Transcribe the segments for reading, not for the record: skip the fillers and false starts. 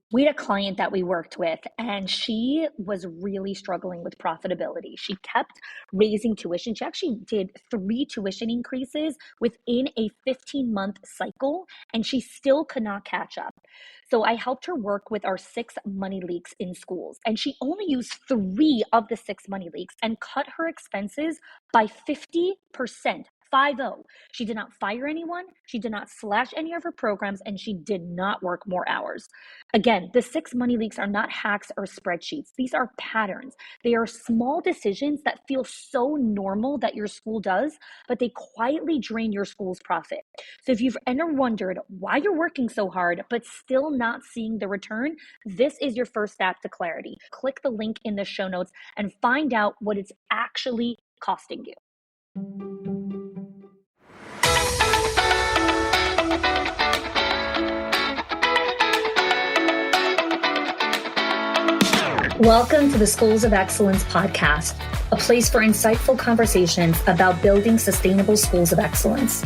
We had a client that we worked with, and she was really struggling with profitability. She kept raising tuition. She actually did 3 tuition increases within a 15-month cycle, and she still could not catch up. So I helped her work with our 6 money leaks in schools, and she only used 3 of the 6 money leaks and cut her expenses by 50%. 50. She did not fire anyone. She did not slash any of her programs, and she did not work more hours. Again, the 6 money leaks are not hacks or spreadsheets. These are patterns. They are small decisions that feel so normal that your school does, but they quietly drain your school's profit. So if you've ever wondered why you're working so hard, but still not seeing the return, this is your first step to clarity. Click the link in the show notes and find out what it's actually costing you. Welcome to the Schools of Excellence podcast, a place for insightful conversations about building sustainable schools of excellence.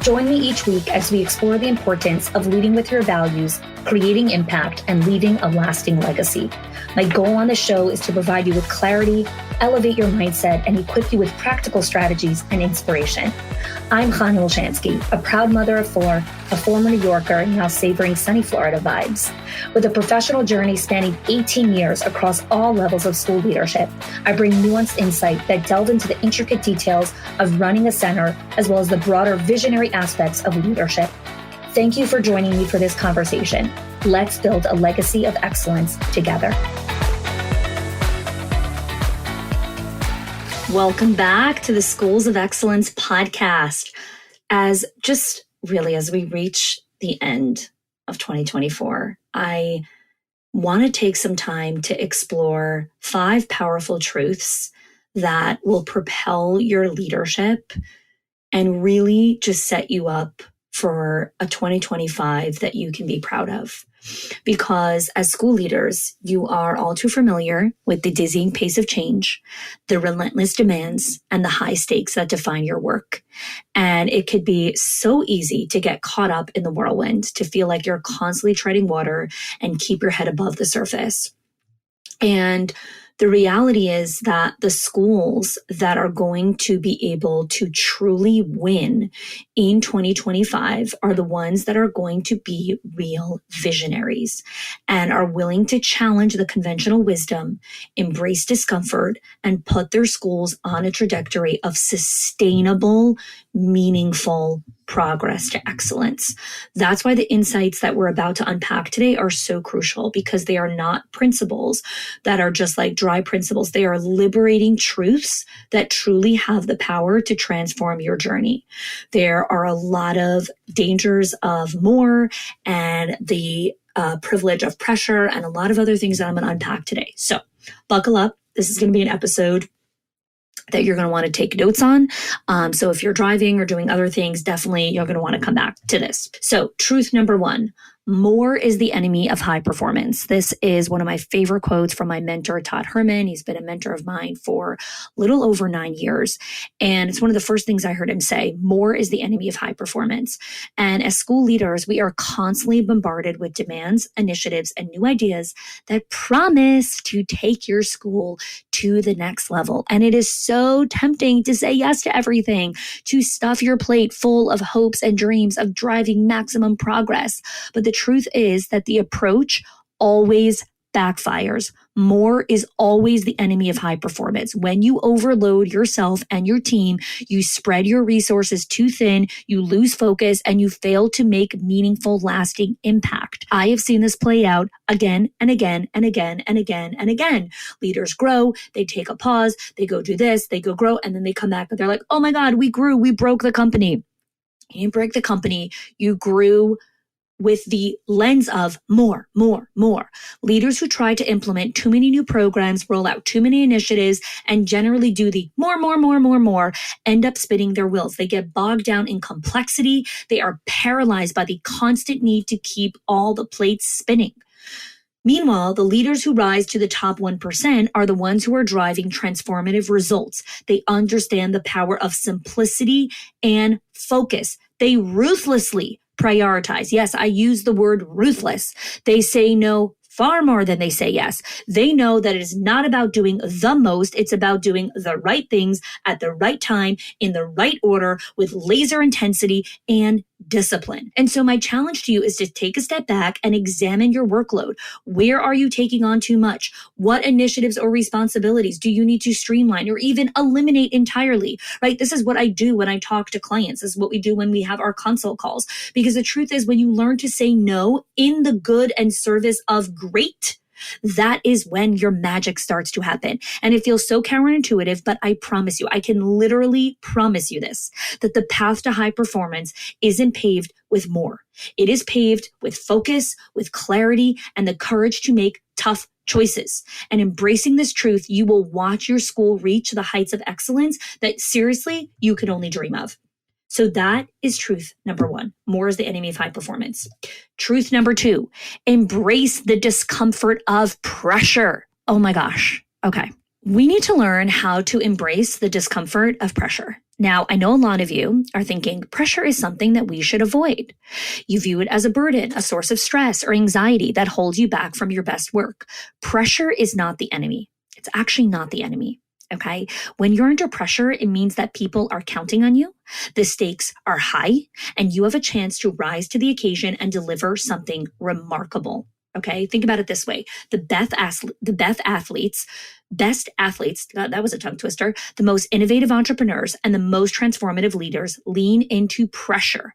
Join me each week as we explore the importance of leading with your values, creating impact, and leaving a lasting legacy. My goal on the show is to provide you with clarity, elevate your mindset, and equip you with practical strategies and inspiration. I'm Chanie, a proud mother of 4, a former New Yorker, now savoring sunny Florida vibes. With a professional journey spanning 18 years across all levels of school leadership, I bring nuanced insight that delve into the intricate details of running a center, as well as the broader visionary aspects of leadership. Thank you for joining me for this conversation. Let's build a legacy of excellence together. Welcome back to the Schools of Excellence podcast. As we reach the end of 2024, I want to take some time to explore 5 powerful truths that will propel your leadership and really just set you up for a 2025 that you can be proud of. Because as school leaders, you are all too familiar with the dizzying pace of change, the relentless demands, and the high stakes that define your work. And it could be so easy to get caught up in the whirlwind, to feel like you're constantly treading water and keep your head above the surface. And the reality is that the schools that are going to be able to truly win in 2025 are the ones that are going to be real visionaries and are willing to challenge the conventional wisdom, embrace discomfort, and put their schools on a trajectory of sustainable, meaningful progress to excellence. That's why the insights that we're about to unpack today are so crucial, because they are not principles that are just like dry principles. They are liberating truths that truly have the power to transform your journey. There are a lot of dangers of more and the privilege of pressure and a lot of other things that I'm going to unpack today. So buckle up. This is going to be an episode that you're going to want to take notes on. So if you're driving or doing other things, definitely you're going to want to come back to this. So truth number 1, more is the enemy of high performance. This is one of my favorite quotes from my mentor, Todd Herman. He's been a mentor of mine for a little over 9 years. And it's one of the first things I heard him say: more is the enemy of high performance. And as school leaders, we are constantly bombarded with demands, initiatives, and new ideas that promise to take your school to the next level. And it is so tempting to say yes to everything, to stuff your plate full of hopes and dreams of driving maximum progress. But the truth is that the approach always backfires. More is always the enemy of high performance. When you overload yourself and your team, you spread your resources too thin, you lose focus, and you fail to make meaningful, lasting impact. I have seen this play out again and again and again and again and again. Leaders grow, they take a pause, they go do this, they go grow, and then they come back and they're like, oh my God, we grew, we broke the company. You didn't break the company, you grew with the lens of more. Leaders who try to implement too many new programs, roll out too many initiatives, and generally do the more, end up spinning their wheels. They get bogged down in complexity. They are paralyzed by the constant need to keep all the plates spinning. Meanwhile, the leaders who rise to the top 1% are the ones who are driving transformative results. They understand the power of simplicity and focus. They ruthlessly prioritize. Yes, I use the word ruthless. They say no far more than they say yes. They know that it is not about doing the most. It's about doing the right things at the right time, in the right order, with laser intensity and discipline. And so my challenge to you is to take a step back and examine your workload. Where are you taking on too much? What initiatives or responsibilities do you need to streamline or even eliminate entirely, right? This is what I do when I talk to clients. This is what we do when we have our consult calls. Because the truth is, when you learn to say no in the good and service of great, that is when your magic starts to happen. And it feels so counterintuitive, but I promise you, I can literally promise you this, that the path to high performance isn't paved with more. It is paved with focus, with clarity, and the courage to make tough choices. And embracing this truth, you will watch your school reach the heights of excellence that seriously you could only dream of. So that is truth number one. More is the enemy of high performance. Truth number two, embrace the discomfort of pressure. Oh my gosh. Okay. We need to learn how to embrace the discomfort of pressure. Now, I know a lot of you are thinking pressure is something that we should avoid. You view it as a burden, a source of stress or anxiety that holds you back from your best work. Pressure is not the enemy. It's actually not the enemy. Okay. When you're under pressure, it means that people are counting on you. The stakes are high and you have a chance to rise to the occasion and deliver something remarkable. Okay. Think about it this way. The best athletes, God, that was a tongue twister, the most innovative entrepreneurs and the most transformative leaders lean into pressure.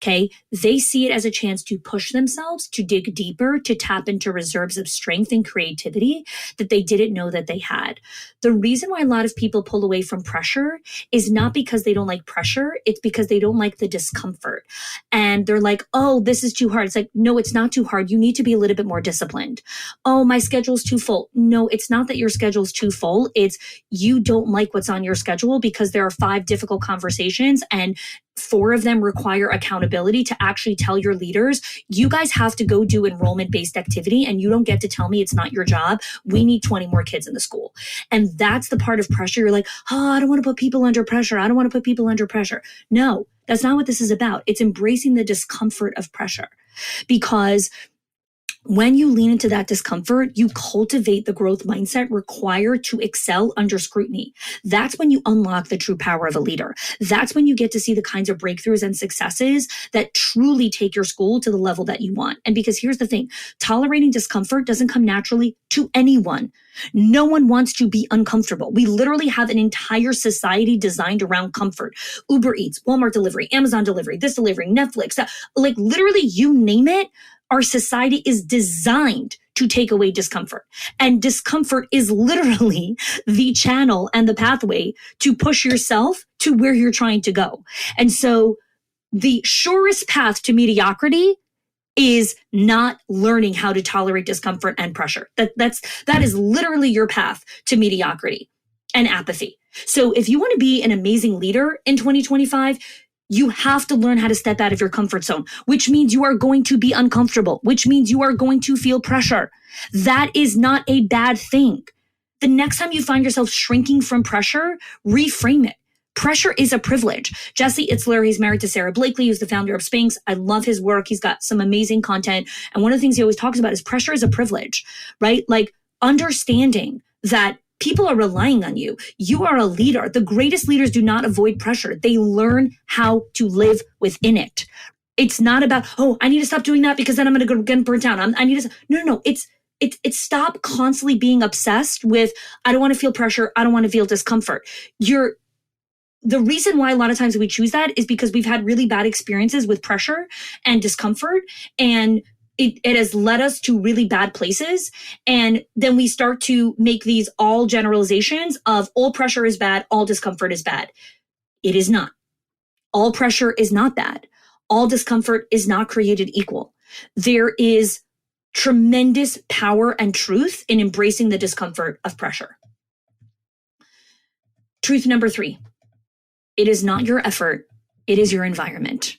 Okay. They see it as a chance to push themselves, to dig deeper, to tap into reserves of strength and creativity that they didn't know that they had. The reason why a lot of people pull away from pressure is not because they don't like pressure. It's because they don't like the discomfort. And they're like, oh, this is too hard. It's like, no, it's not too hard. You need to be a little bit more disciplined. Oh, my schedule's too full. No, it's not that your schedule's too full. It's you don't like what's on your schedule because there are 5 difficult conversations and 4 of them require accountability to actually tell your leaders, you guys have to go do enrollment-based activity and you don't get to tell me it's not your job. We need 20 more kids in the school. And that's the part of pressure. You're like, oh, I don't want to put people under pressure. I don't want to put people under pressure. No, that's not what this is about. It's embracing the discomfort of pressure. Because when you lean into that discomfort, you cultivate the growth mindset required to excel under scrutiny. That's when you unlock the true power of a leader. That's when you get to see the kinds of breakthroughs and successes that truly take your school to the level that you want. And because here's the thing, tolerating discomfort doesn't come naturally to anyone. No one wants to be uncomfortable. We literally have an entire society designed around comfort. Uber Eats, Walmart delivery, Amazon delivery, this delivery, Netflix, like literally you name it. Our society is designed to take away discomfort. And discomfort is literally the channel and the pathway to push yourself to where you're trying to go. And so the surest path to mediocrity is not learning how to tolerate discomfort and pressure. That is literally your path to mediocrity and apathy. So if you want to be an amazing leader in 2025, you have to learn how to step out of your comfort zone, which means you are going to be uncomfortable, which means you are going to feel pressure. That is not a bad thing. The next time you find yourself shrinking from pressure, reframe it. Pressure is a privilege. Jesse Itzler, he's married to Sarah Blakely, who's the founder of Spanx. I love his work. He's got some amazing content. And one of the things he always talks about is pressure is a privilege, right? Like understanding that people are relying on you. You are a leader. The greatest leaders do not avoid pressure. They learn how to live within it. It's not about, oh, I need to stop doing that because then I'm going to go get burnt out. I need to, no. It's stop constantly being obsessed with, I don't want to feel pressure. I don't want to feel discomfort. The reason why a lot of times we choose that is because we've had really bad experiences with pressure and discomfort, and it has led us to really bad places. And then we start to make these all generalizations of all pressure is bad, all discomfort is bad. It is not. All pressure is not bad. All discomfort is not created equal. There is tremendous power and truth in embracing the discomfort of pressure. Truth number 3, it is not your effort, it is your environment.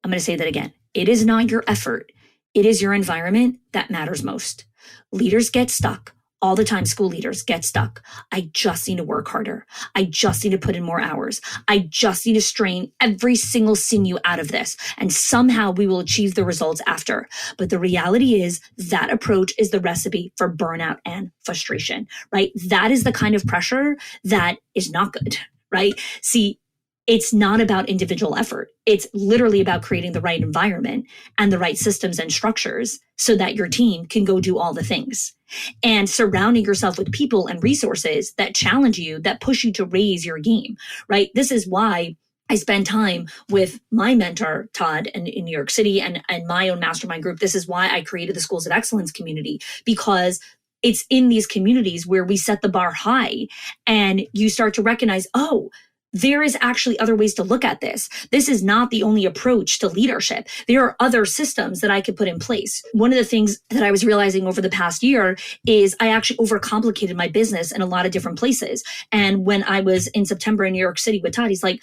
I'm going to say that again. It is not your effort. It is your environment that matters most. Leaders get stuck All the time, school leaders get stuck. I just need to work harder. I just need to put in more hours. I just need to strain every single sinew out of this. And somehow we will achieve the results after. But the reality is that approach is the recipe for burnout and frustration, right? That is the kind of pressure that is not good, right? See, it's not about individual effort. It's literally about creating the right environment and the right systems and structures so that your team can go do all the things. And surrounding yourself with people and resources that challenge you, that push you to raise your game, right? This is why I spend time with my mentor, Todd, in New York City and my own mastermind group. This is why I created the Schools of Excellence community, because it's in these communities where we set the bar high and you start to recognize, oh, there is actually other ways to look at this. This is not the only approach to leadership. There are other systems that I could put in place. One of the things that I was realizing over the past year is I actually overcomplicated my business in a lot of different places. And when I was in September in New York City with Todd, he's like,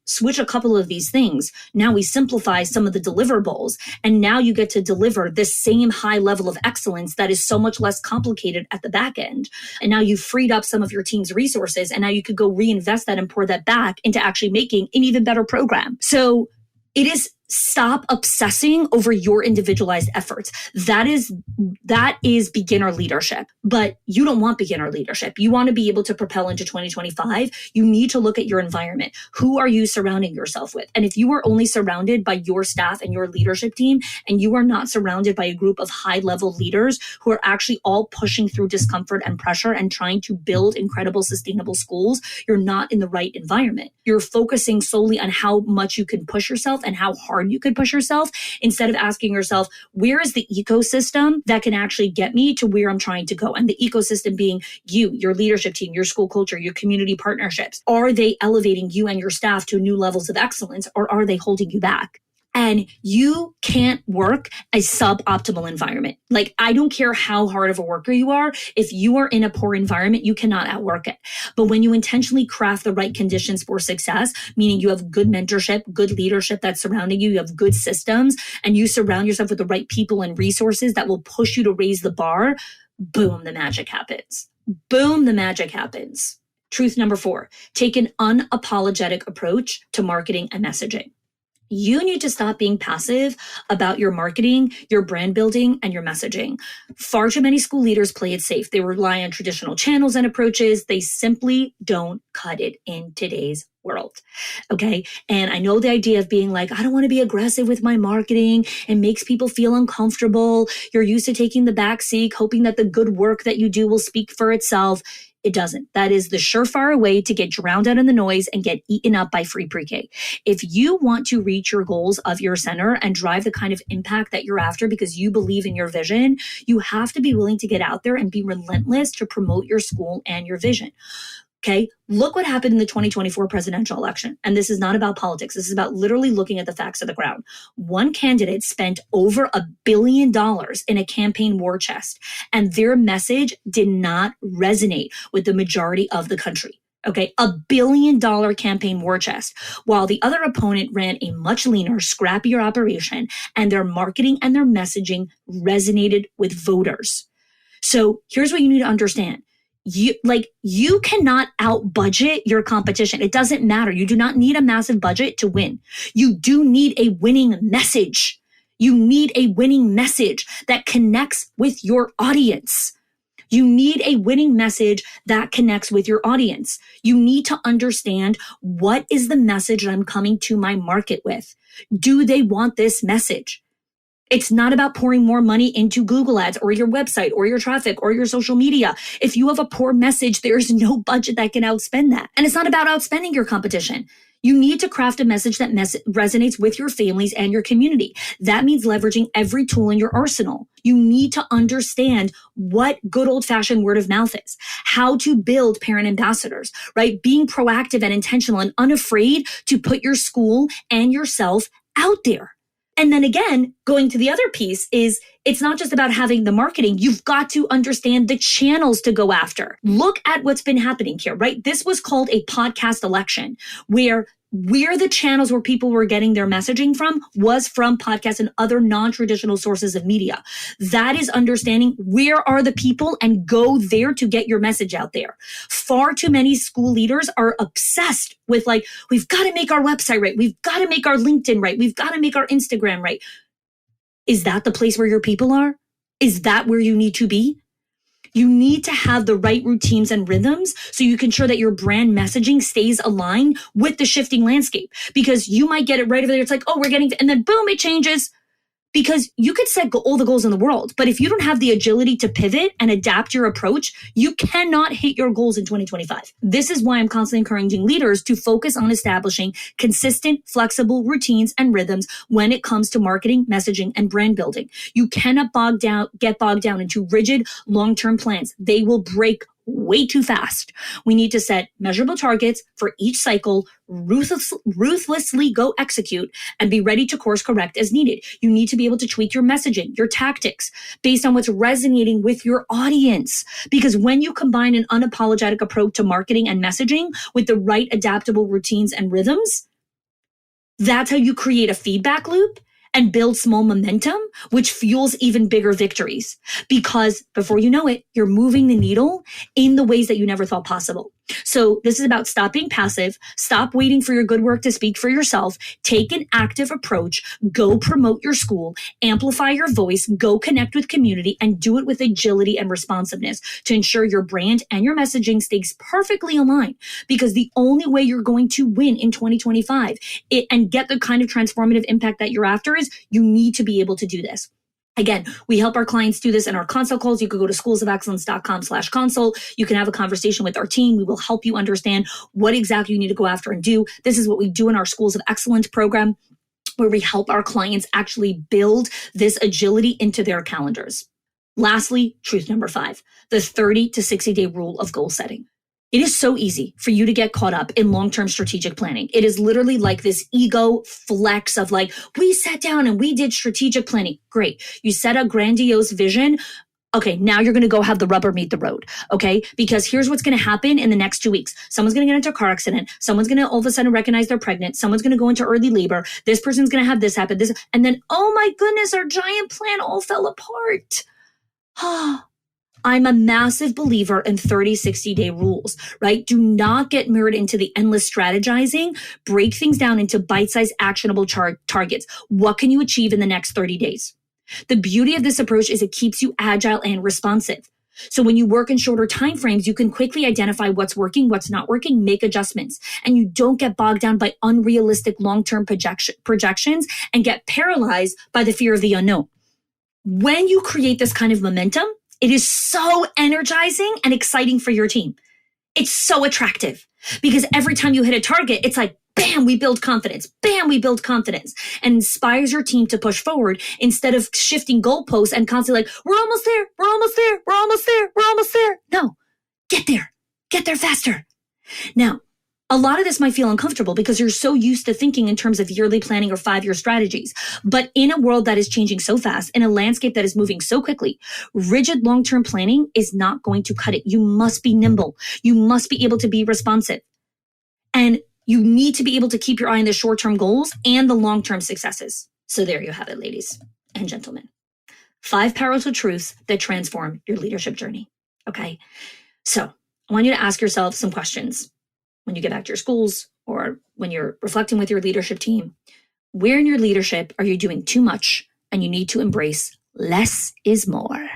switch a couple of these things. Now we simplify some of the deliverables. And now you get to deliver this same high level of excellence that is so much less complicated at the back end. And now you've freed up some of your team's resources. And now you could go reinvest that and pour that back into actually making an even better program. So it is stop obsessing over your individualized efforts. That is beginner leadership, but you don't want beginner leadership. You want to be able to propel into 2025. You need to look at your environment. Who are you surrounding yourself with? And if you are only surrounded by your staff and your leadership team, and you are not surrounded by a group of high-level leaders who are actually all pushing through discomfort and pressure and trying to build incredible, sustainable schools, you're not in the right environment. You're focusing solely on how much you can push yourself and how hard you could push yourself, instead of asking yourself, where is the ecosystem that can actually get me to where I'm trying to go? And the ecosystem being you, your leadership team, your school culture, your community partnerships. Are they elevating you and your staff to new levels of excellence, or are they holding you back? And you can't work a suboptimal environment. Like, I don't care how hard of a worker you are. If you are in a poor environment, you cannot outwork it. But when you intentionally craft the right conditions for success, meaning you have good mentorship, good leadership that's surrounding you, you have good systems, and you surround yourself with the right people and resources that will push you to raise the bar, boom, the magic happens. Boom, the magic happens. Truth number 4, take an unapologetic approach to marketing and messaging. You need to stop being passive about your marketing, your brand building, and your messaging. Far too many school leaders play it safe. They rely on traditional channels and approaches. They simply don't cut it in today's world. Okay. And I know the idea of being like, I don't want to be aggressive with my marketing. It makes people feel uncomfortable. You're used to taking the back seat, hoping that the good work that you do will speak for itself. It doesn't. That is the surefire way to get drowned out in the noise and get eaten up by free pre-K. If you want to reach your goals of your center and drive the kind of impact that you're after because you believe in your vision, you have to be willing to get out there and be relentless to promote your school and your vision. Okay, look what happened in the 2024 presidential election. And this is not about politics. This is about literally looking at the facts of the ground. One candidate spent over $1 billion in a campaign war chest, and their message did not resonate with the majority of the country. Okay, $1 billion campaign war chest, while the other opponent ran a much leaner, scrappier operation, and their marketing and their messaging resonated with voters. So here's what you need to understand. You cannot out budget your competition. It doesn't matter. You do not need a massive budget to win. You do need a winning message. You need a winning message that connects with your audience. You need a winning message that connects with your audience. You need to understand, what is the message that I'm coming to my market with? Do they want this message? It's not about pouring more money into Google ads or your website or your traffic or your social media. If you have a poor message, there's no budget that can outspend that. And it's not about outspending your competition. You need to craft a message that resonates with your families and your community. That means leveraging every tool in your arsenal. You need to understand what good old-fashioned word of mouth is, how to build parent ambassadors, right? Being proactive and intentional and unafraid to put your school and yourself out there. And then again, going to the other piece is it's not just about having the marketing. You've got to understand the channels to go after. Look at what's been happening here, right? This was called a podcast election, where the channels where people were getting their messaging from was from podcasts and other non-traditional sources of media. That is understanding where are the people and go there to get your message out there. Far too many school leaders are obsessed with like, we've got to make our website right. We've got to make our LinkedIn right. We've got to make our Instagram right. Is that the place where your people are? Is that where you need to be? You need to have the right routines and rhythms so you can ensure that your brand messaging stays aligned with the shifting landscape, because you might get it right over there. It's like, oh, we're getting, and then boom, it changes. Because you could set all the goals in the world, but if you don't have the agility to pivot and adapt your approach, you cannot hit your goals in 2025. This is why I'm constantly encouraging leaders to focus on establishing consistent, flexible routines and rhythms when it comes to marketing, messaging, and brand building. You cannot get bogged down into rigid long-term plans. They will break way too fast. We need to set measurable targets for each cycle, ruthlessly go execute, and be ready to course correct as needed. You need to be able to tweak your messaging, your tactics, based on what's resonating with your audience. Because when you combine an unapologetic approach to marketing and messaging with the right adaptable routines and rhythms, that's how you create a feedback loop and build small momentum, which fuels even bigger victories. Because before you know it, you're moving the needle in the ways that you never thought possible. So this is about stop being passive, stop waiting for your good work to speak for yourself, take an active approach, go promote your school, amplify your voice, go connect with community, and do it with agility and responsiveness to ensure your brand and your messaging stays perfectly aligned. Because the only way you're going to win in 2025 and get the kind of transformative impact that you're after is you need to be able to do this. Again, we help our clients do this in our consult calls. You could go to schoolsofexcellence.com/consult. You can have a conversation with our team. We will help you understand what exactly you need to go after and do. This is what we do in our Schools of Excellence program, where we help our clients actually build this agility into their calendars. Lastly, truth number 5, the 30 to 60-day rule of goal setting. It is so easy for you to get caught up in long-term strategic planning. It is literally like this ego flex of like, we sat down and we did strategic planning. Great. You set a grandiose vision. Okay, now you're going to go have the rubber meet the road. Okay, because here's what's going to happen in the next 2 weeks. Someone's going to get into a car accident. Someone's going to all of a sudden recognize they're pregnant. Someone's going to go into early labor. This person's going to have this happen. This, and then, oh my goodness, our giant plan all fell apart. I'm a massive believer in 30, 60-day rules, right? Do not get mirrored into the endless strategizing. Break things down into bite-sized actionable targets. What can you achieve in the next 30 days? The beauty of this approach is it keeps you agile and responsive. So when you work in shorter time frames, you can quickly identify what's working, what's not working, make adjustments, and you don't get bogged down by unrealistic long-term projections and get paralyzed by the fear of the unknown. When you create this kind of momentum, it is so energizing and exciting for your team. It's so attractive because every time you hit a target, it's like, bam, we build confidence. Bam, we build confidence, and inspires your team to push forward instead of shifting goalposts and constantly like, we're almost there. We're almost there. We're almost there. We're almost there. No, get there faster. Now, a lot of this might feel uncomfortable because you're so used to thinking in terms of yearly planning or 5-year strategies. But in a world that is changing so fast, in a landscape that is moving so quickly, rigid long-term planning is not going to cut it. You must be nimble. You must be able to be responsive. And you need to be able to keep your eye on the short-term goals and the long-term successes. So there you have it, ladies and gentlemen. 5 powerful truths that transform your leadership journey. Okay. So I want you to ask yourself some questions when you get back to your schools or when you're reflecting with your leadership team. Where in your leadership are you doing too much and you need to embrace less is more?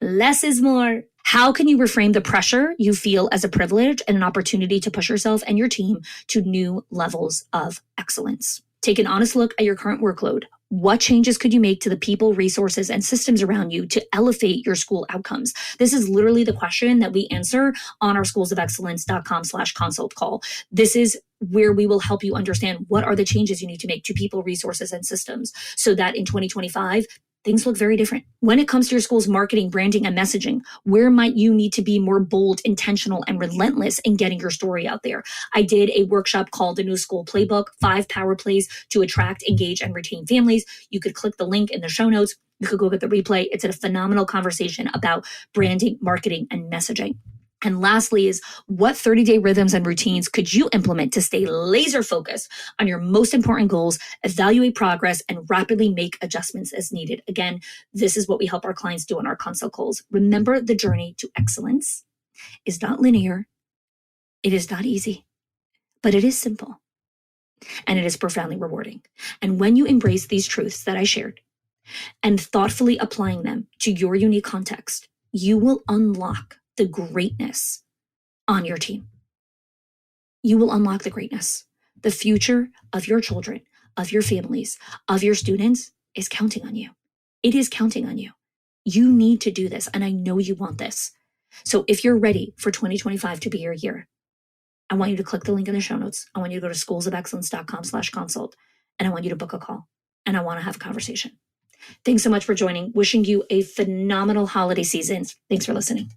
Less is more. How can you reframe the pressure you feel as a privilege and an opportunity to push yourself and your team to new levels of excellence? Take an honest look at your current workload. What changes could you make to the people, resources, and systems around you to elevate your school outcomes? This is literally the question that we answer on our schoolsofexcellence.com/consult call. This is where we will help you understand what are the changes you need to make to people, resources, and systems so that in 2025, things look very different. When it comes to your school's marketing, branding, and messaging, where might you need to be more bold, intentional, and relentless in getting your story out there? I did a workshop called The New School Playbook, 5 Power Plays to Attract, Engage, and Retain Families. You could click the link in the show notes. You could go get the replay. It's a phenomenal conversation about branding, marketing, and messaging. And lastly is, what 30-day rhythms and routines could you implement to stay laser focused on your most important goals, evaluate progress, and rapidly make adjustments as needed? Again, this is what we help our clients do on our consult calls. Remember, the journey to excellence is not linear. It is not easy, but it is simple, and it is profoundly rewarding. And when you embrace these truths that I shared and thoughtfully applying them to your unique context, you will unlock the greatness on your team. You will unlock the greatness. The future of your children, of your families, of your students is counting on you. It is counting on you. You need to do this, and I know you want this. So if you're ready for 2025 to be your year, I want you to click the link in the show notes. I want you to go to schoolsofexcellence.com/consult, and I want you to book a call, and I want to have a conversation. Thanks so much for joining. Wishing you a phenomenal holiday season. Thanks for listening.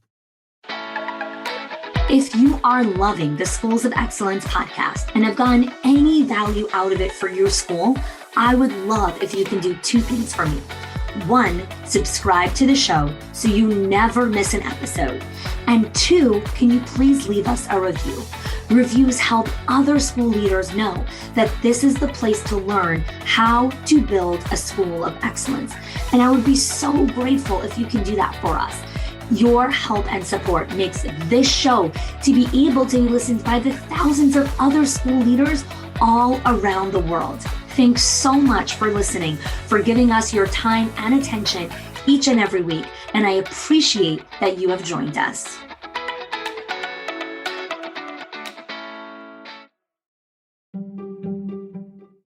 If you are loving the Schools of Excellence podcast and have gotten any value out of it for your school, I would love if you can do two things for me. One, subscribe to the show so you never miss an episode. And two, can you please leave us a review? Reviews help other school leaders know that this is the place to learn how to build a school of excellence. And I would be so grateful if you can do that for us. Your help and support makes this show to be able to be listened by the thousands of other school leaders all around the world. Thanks so much for listening, for giving us your time and attention each and every week, and I appreciate that you have joined us.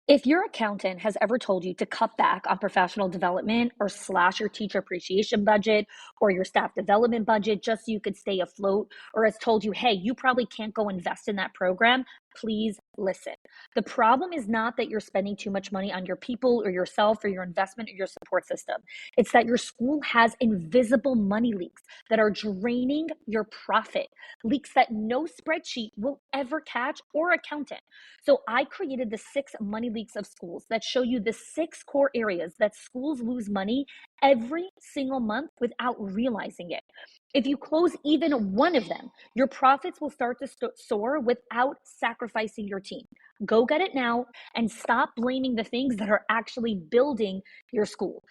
If your accountant has ever told you to cut back on professional development or slash your teacher appreciation budget or your staff development budget just so you could stay afloat, or has told you, hey, you probably can't go invest in that program, please listen. The problem is not that you're spending too much money on your people or yourself or your investment or your support system. It's that your school has invisible money leaks that are draining your profit, leaks that no spreadsheet will ever catch or accountant. So I created the 6 money leaks of schools that show you the 6 core areas that schools lose money every single month without realizing it. If you close even one of them, your profits will start to soar without sacrificing your team. Go get it now and stop blaming the things that are actually building your school.